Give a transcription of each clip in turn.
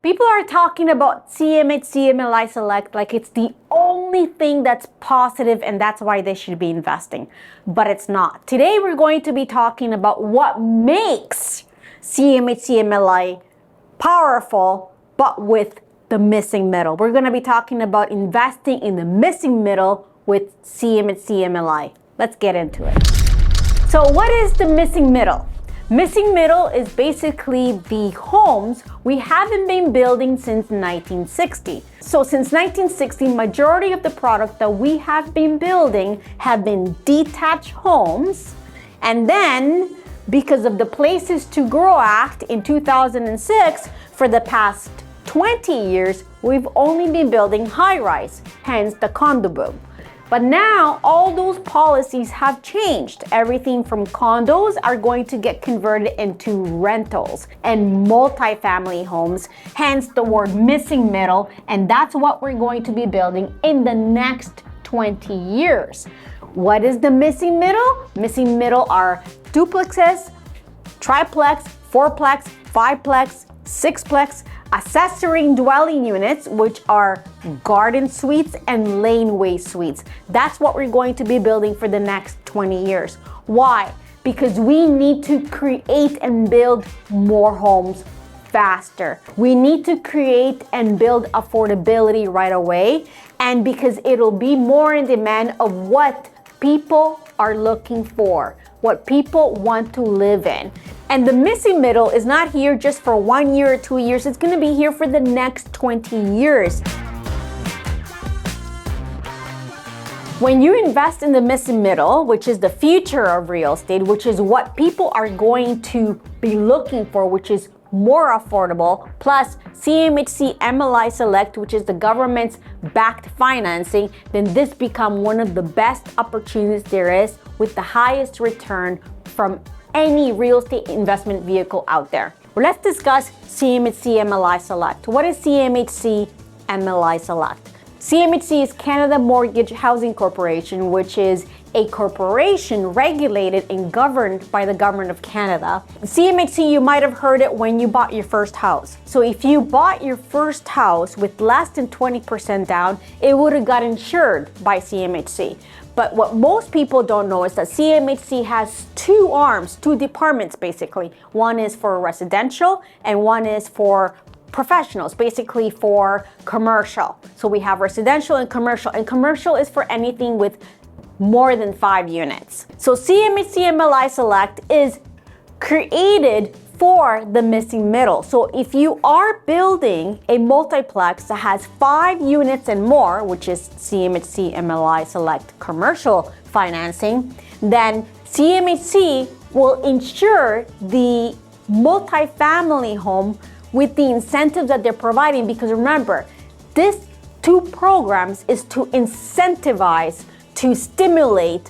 People are talking about CMHC MLI Select like it's the only thing that's positive and that's why they should be investing. But it's not. Today we're going to be talking about what makes CMHC MLI powerful, but with the missing middle. We're going to be talking about investing in the missing middle with CMHC MLI. Let's get into it. So what is the missing middle? Missing middle is basically the homes we haven't been building since 1960. So since 1960, majority of the product that we have been building have been detached homes. And then because of the Places to Grow Act in 2006, for the past 20 years, we've only been building high-rise, hence the condo boom. But now all those policies have changed. Everything from condos are going to get converted into rentals and multifamily homes, hence the word missing middle, and that's what we're going to be building in the next 20 years. What is the missing middle? Missing middle are duplexes, triplex, fourplex, fiveplex, sixplex, accessory dwelling units, which are garden suites and laneway suites. That's what we're going to be building for the next 20 years. Why? Because we need to create and build more homes faster. We need to create and build affordability right away, and because it'll be more in demand of what people are looking for, what people want to live in. And the missing middle is not here just for 1 year or 2 years. It's going to be here for the next 20 years. When you invest in the missing middle, which is the future of real estate, which is what people are going to be looking for, which is more affordable, plus CMHC MLI Select, which is the government's backed financing, then this become one of the best opportunities there is with the highest return from any real estate investment vehicle out there. Well, let's discuss CMHC MLI Select. What is CMHC MLI Select? CMHC is Canada Mortgage Housing Corporation, which is a corporation regulated and governed by the government of Canada. CMHC, you might have heard it when you bought your first house. So if you bought your first house with less than 20% down, it would have got insured by CMHC. But what most people don't know is that CMHC has two arms, two departments basically. One is for residential and one is for professionals, basically for commercial. So we have residential and commercial is for anything with more than 5 units. So CMHC MLI Select is created for the missing middle. So if you are building a multiplex that has 5 units and more, which is CMHC MLI Select commercial financing, then CMHC will insure the multifamily home with the incentives that they're providing, because remember, this two programs is to incentivize, to stimulate,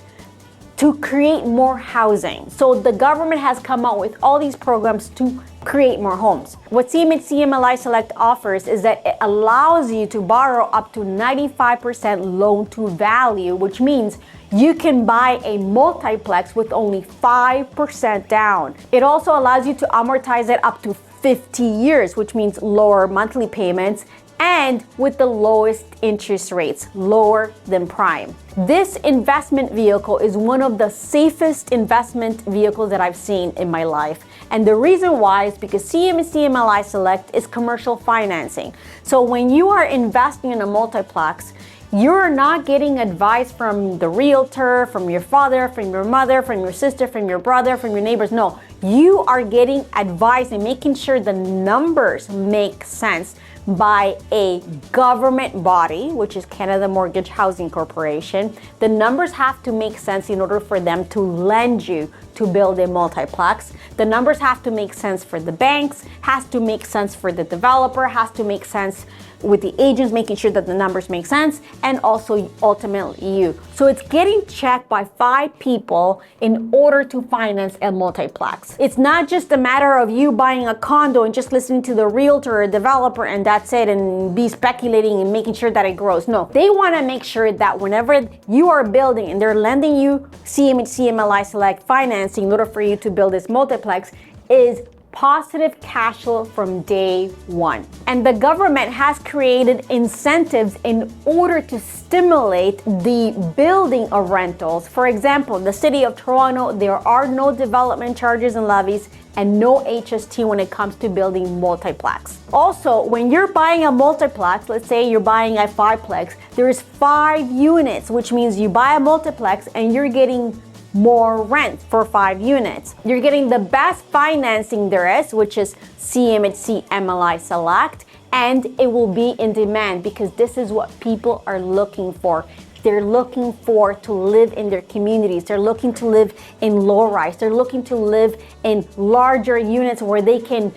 to create more housing. So the government has come out with all these programs to create more homes. What CMHC MLI Select offers is that it allows you to borrow up to 95% loan to value, which means you can buy a multiplex with only 5% down. It also allows you to amortize it up to 50 years, which means lower monthly payments and with the lowest interest rates, lower than prime. This investment vehicle is one of the safest investment vehicles that I've seen in my life. And the reason why is because CMHC MLI Select is commercial financing. So when you are investing in a multiplex, you're not getting advice from the realtor, from your father, from your mother, from your sister, from your brother, from your neighbors. No, you are getting advice and making sure the numbers make sense by a government body, which is Canada Mortgage Housing Corporation. The numbers have to make sense in order for them to lend you to build a multiplex. The numbers have to make sense for the banks, has to make sense for the developer, has to make sense with the agents, making sure that the numbers make sense, and also ultimately you. So it's getting checked by 5 people in order to finance a multiplex. It's not just a matter of you buying a condo and just listening to the realtor or developer and that's it, and be speculating and making sure that it grows. No, they want to make sure that whenever you are building and they're lending you CMHC MLI Select financing in order for you to build this multiplex, is positive cash flow from day one. And the government has created incentives in order to stimulate the building of rentals. For example, the city of Toronto, there are no development charges and levies and no HST when it comes to building multiplex. Also, when you're buying a multiplex, let's say you're buying a fiveplex, there's 5 units, which means you buy a multiplex and you're getting more rent for 5 units. You're getting the best financing there is, which is CMHC MLI Select, and it will be in demand because this is what people are looking for. They're looking for to live in their communities. They're looking to live in low-rise. They're looking to live in larger units where they can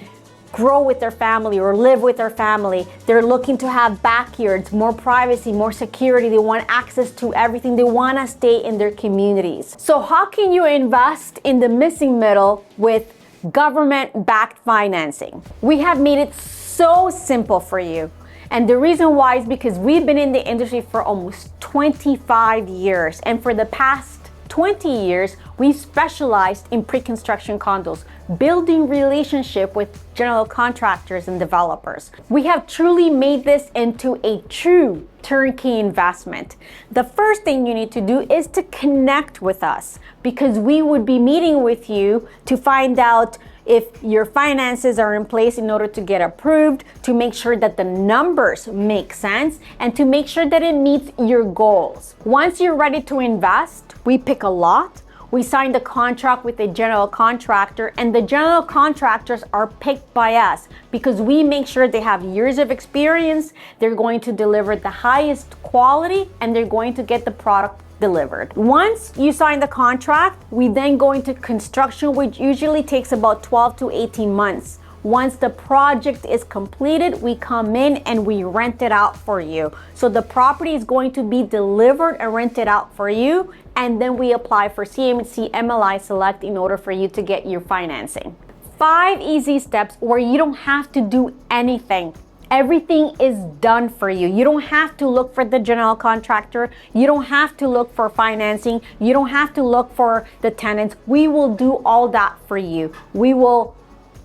grow with their family or live with their family. They're looking to have backyards, more privacy, more security. They want access to everything. They want to stay in their communities. So how can you invest in the missing middle with government-backed financing? We have made it so simple for you. And the reason why is because we've been in the industry for almost 25 years. And for the past 20 years, we've specialized in pre-construction condos, building relationship with general contractors and developers. We have truly made this into a true turnkey investment. The first thing you need to do is to connect with us because we would be meeting with you to find out if your finances are in place in order to get approved, to make sure that the numbers make sense, and to make sure that it meets your goals. Once you're ready to invest, we pick a lot, we sign the contract with a general contractor, and the general contractors are picked by us because we make sure they have years of experience, they're going to deliver the highest quality, and they're going to get the product delivered. Once you sign the contract, we then go into construction, which usually takes about 12 to 18 months. Once the project is completed, we come in and we rent it out for you. So the property is going to be delivered and rented out for you, and then we apply for CMHC MLI Select in order for you to get your financing. 5 easy steps where you don't have to do anything. Everything is done for you. You don't have to look for the general contractor. You don't have to look for financing. You don't have to look for the tenants. We will do all that for you. We will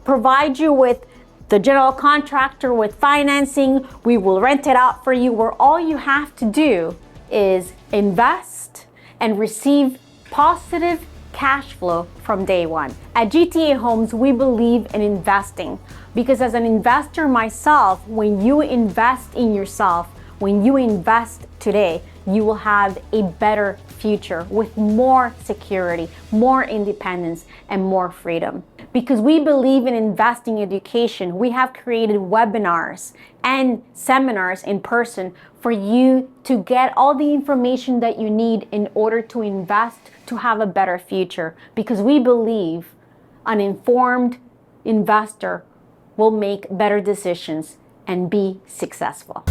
provide you with the general contractor with financing. We will rent it out for you, where all you have to do is invest and receive positive cash flow from day one. At GTA Homes, we believe in investing because as an investor myself, when you invest in yourself, when you invest today, you will have a better future with more security, more independence, and more freedom. Because we believe in investing in education, we have created webinars and seminars in person for you to get all the information that you need in order to invest to have a better future. Because we believe an informed investor will make better decisions and be successful.